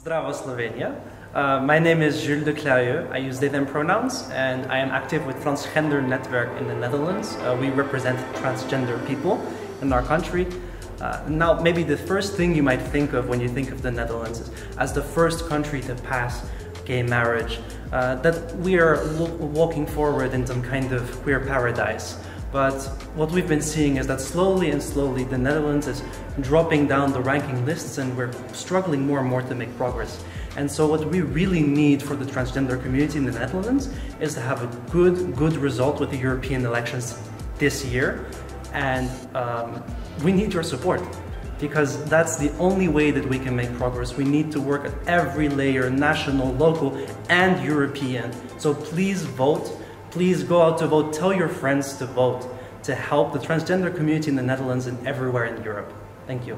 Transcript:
Zdravo Slovenia. My name is Jules Declerieux. I use they them pronouns, and I am active with Transgender Netwerk in the Netherlands. We represent transgender people in our country. Now, maybe the first thing you might think of when you think of the Netherlands is as the first country to pass gay marriage, that we are walking forward in some kind of queer paradise. But what we've been seeing is that slowly and slowly the Netherlands is dropping down the ranking lists, and we're struggling more and more to make progress. And so what we really need for the transgender community in the Netherlands is to have a good result with the European elections this year. And we need your support, because that's the only way that we can make progress. We need to work at every layer, national, local, and European. So please vote. Please go out to vote. Tell your friends to vote to help the transgender community in the Netherlands and everywhere in Europe. Thank you.